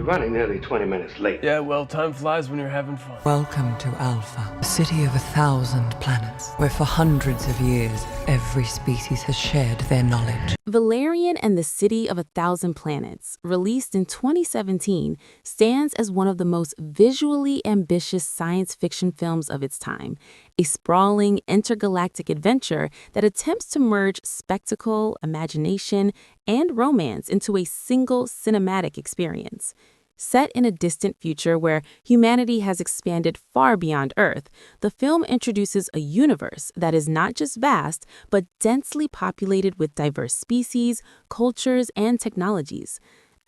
You're running nearly 20 minutes late. Yeah, well, time flies when you're having fun. Welcome to Alpha, a city of 1,000 planets, where for hundreds of years, every species has shared their knowledge. Valerian and the City of 1,000 Planets, released in 2017, stands as one of the most visually ambitious science fiction films of its time, a sprawling intergalactic adventure that attempts to merge spectacle, imagination, and romance into a single cinematic experience. Set in a distant future where humanity has expanded far beyond Earth, the film introduces a universe that is not just vast, but densely populated with diverse species, cultures, and technologies.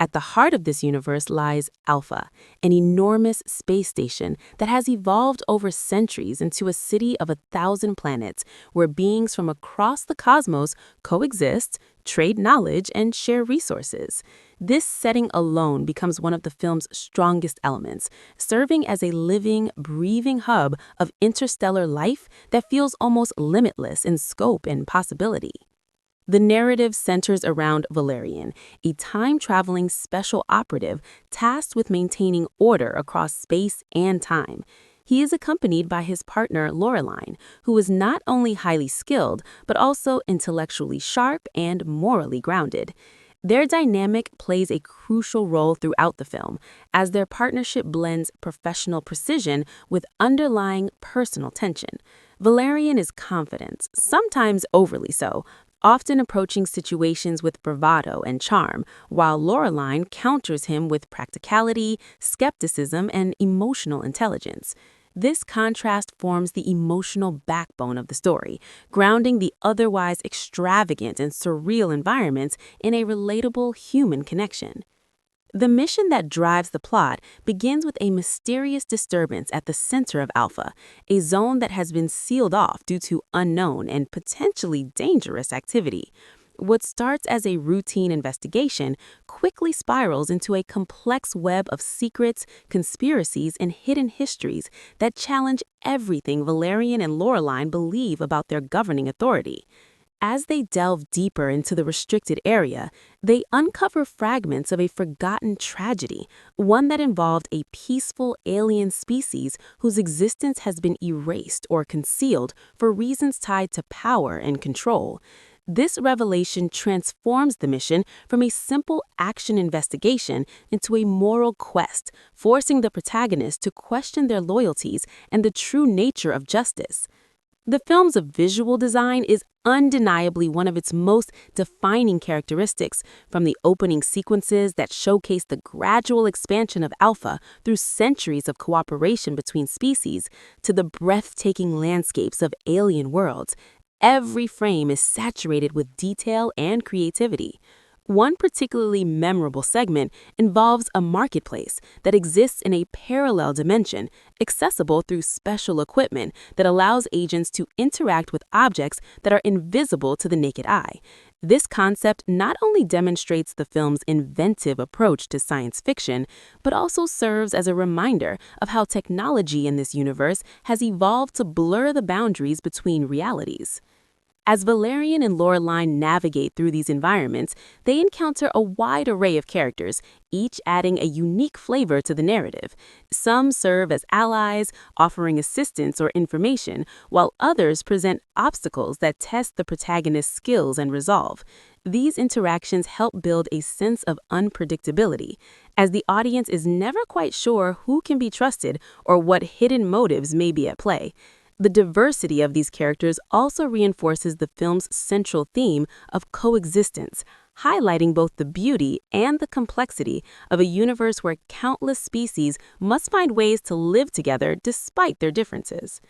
At the heart of this universe lies Alpha, an enormous space station that has evolved over centuries into a city of 1,000 planets where beings from across the cosmos coexist, trade knowledge, and share resources. This setting alone becomes one of the film's strongest elements, serving as a living, breathing hub of interstellar life that feels almost limitless in scope and possibility. The narrative centers around Valerian, a time-traveling special operative tasked with maintaining order across space and time. He is accompanied by his partner, Laureline, who is not only highly skilled, but also intellectually sharp and morally grounded. Their dynamic plays a crucial role throughout the film, as their partnership blends professional precision with underlying personal tension. Valerian is confident, sometimes overly so, often approaching situations with bravado and charm, while Laureline counters him with practicality, skepticism, and emotional intelligence. This contrast forms the emotional backbone of the story, grounding the otherwise extravagant and surreal environments in a relatable human connection. The mission that drives the plot begins with a mysterious disturbance at the center of Alpha, a zone that has been sealed off due to unknown and potentially dangerous activity. What starts as a routine investigation quickly spirals into a complex web of secrets, conspiracies, and hidden histories that challenge everything Valerian and Laureline believe about their governing authority. As they delve deeper into the restricted area, they uncover fragments of a forgotten tragedy, one that involved a peaceful alien species whose existence has been erased or concealed for reasons tied to power and control. This revelation transforms the mission from a simple action investigation into a moral quest, forcing the protagonist to question their loyalties and the true nature of justice. The film's visual design is undeniably one of its most defining characteristics, from the opening sequences that showcase the gradual expansion of Alpha through centuries of cooperation between species to the breathtaking landscapes of alien worlds. Every frame is saturated with detail and creativity. One particularly memorable segment involves a marketplace that exists in a parallel dimension, accessible through special equipment that allows agents to interact with objects that are invisible to the naked eye. This concept not only demonstrates the film's inventive approach to science fiction, but also serves as a reminder of how technology in this universe has evolved to blur the boundaries between realities. As Valerian and Laureline navigate through these environments, they encounter a wide array of characters, each adding a unique flavor to the narrative. Some serve as allies, offering assistance or information, while others present obstacles that test the protagonist's skills and resolve. These interactions help build a sense of unpredictability, as the audience is never quite sure who can be trusted or what hidden motives may be at play. The diversity of these characters also reinforces the film's central theme of coexistence, highlighting both the beauty and the complexity of a universe where countless species must find ways to live together despite their differences.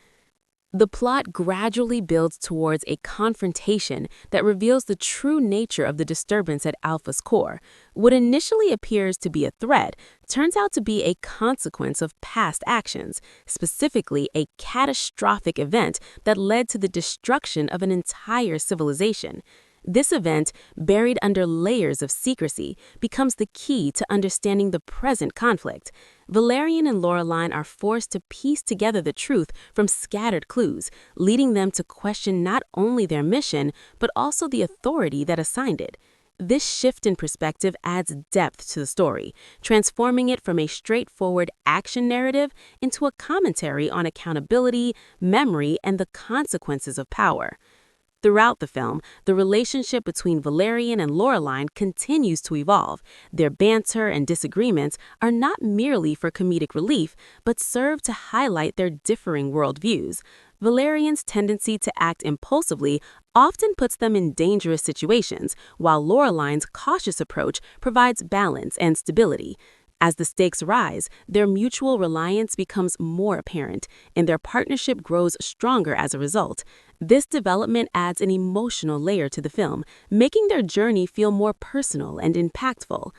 The plot gradually builds towards a confrontation that reveals the true nature of the disturbance at Alpha's core. What initially appears to be a threat turns out to be a consequence of past actions, specifically a catastrophic event that led to the destruction of an entire civilization. This event, buried under layers of secrecy, becomes the key to understanding the present conflict. Valerian and Laureline are forced to piece together the truth from scattered clues, leading them to question not only their mission, but also the authority that assigned it. This shift in perspective adds depth to the story, transforming it from a straightforward action narrative into a commentary on accountability, memory, and the consequences of power. Throughout the film, the relationship between Valerian and Laureline continues to evolve. Their banter and disagreements are not merely for comedic relief, but serve to highlight their differing worldviews. Valerian's tendency to act impulsively often puts them in dangerous situations, while Laureline's cautious approach provides balance and stability. As the stakes rise, their mutual reliance becomes more apparent, and their partnership grows stronger as a result. This development adds an emotional layer to the film, making their journey feel more personal and impactful.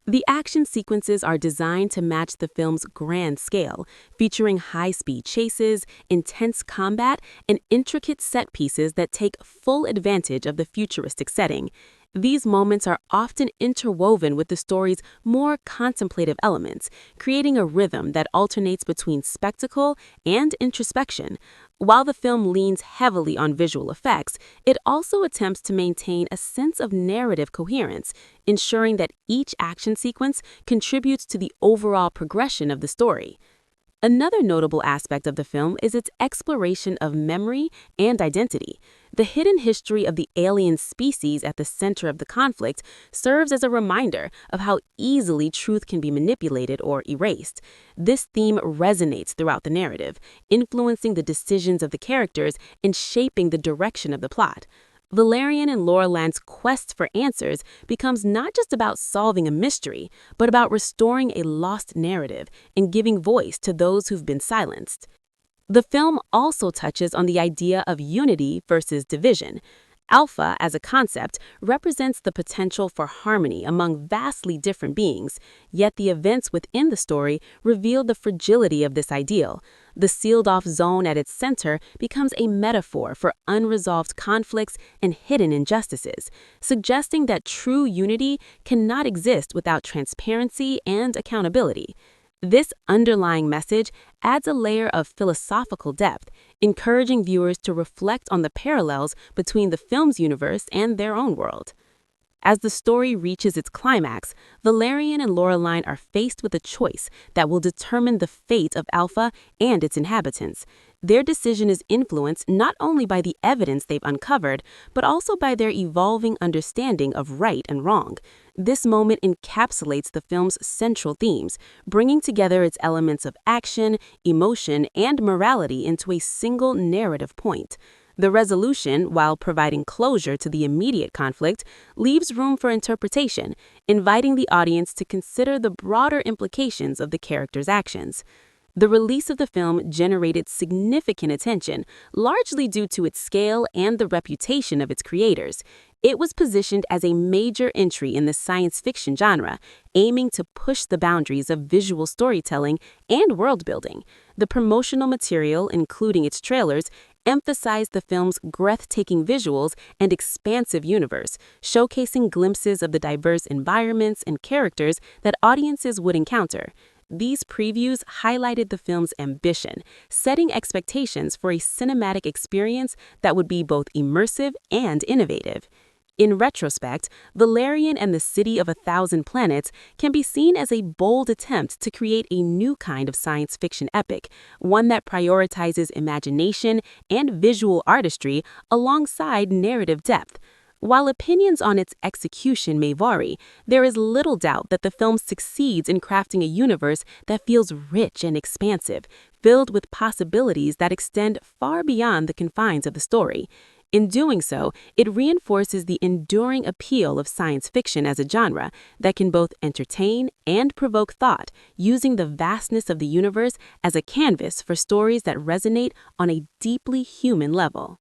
The action sequences are designed to match the film's grand scale, featuring high-speed chases, intense combat, and intricate set pieces that take full advantage of the futuristic setting. These moments are often interwoven with the story's more contemplative elements, creating a rhythm that alternates between spectacle and introspection. While the film leans heavily on visual effects, it also attempts to maintain a sense of narrative coherence, ensuring that each action sequence contributes to the overall progression of the story. Another notable aspect of the film is its exploration of memory and identity. The hidden history of the alien species at the center of the conflict serves as a reminder of how easily truth can be manipulated or erased. This theme resonates throughout the narrative, influencing the decisions of the characters and shaping the direction of the plot. Valerian and Laureline's quest for answers becomes not just about solving a mystery, but about restoring a lost narrative and giving voice to those who've been silenced. The film also touches on the idea of unity versus division. Alpha, as a concept, represents the potential for harmony among vastly different beings, yet the events within the story reveal the fragility of this ideal. The sealed-off zone at its center becomes a metaphor for unresolved conflicts and hidden injustices, suggesting that true unity cannot exist without transparency and accountability. This underlying message adds a layer of philosophical depth, encouraging viewers to reflect on the parallels between the film's universe and their own world. As the story reaches its climax, Valerian and Laureline are faced with a choice that will determine the fate of Alpha and its inhabitants. Their decision is influenced not only by the evidence they've uncovered, but also by their evolving understanding of right and wrong. This moment encapsulates the film's central themes, bringing together its elements of action, emotion, and morality into a single narrative point. The resolution, while providing closure to the immediate conflict, leaves room for interpretation, inviting the audience to consider the broader implications of the characters' actions. The release of the film generated significant attention, largely due to its scale and the reputation of its creators. It was positioned as a major entry in the science fiction genre, aiming to push the boundaries of visual storytelling and world-building. The promotional material, including its trailers, emphasized the film's breathtaking visuals and expansive universe, showcasing glimpses of the diverse environments and characters that audiences would encounter. These previews highlighted the film's ambition, setting expectations for a cinematic experience that would be both immersive and innovative. In retrospect, Valerian and the City of a Thousand Planets can be seen as a bold attempt to create a new kind of science fiction epic, one that prioritizes imagination and visual artistry alongside narrative depth. While opinions on its execution may vary, there is little doubt that the film succeeds in crafting a universe that feels rich and expansive, filled with possibilities that extend far beyond the confines of the story. In doing so, it reinforces the enduring appeal of science fiction as a genre that can both entertain and provoke thought, using the vastness of the universe as a canvas for stories that resonate on a deeply human level.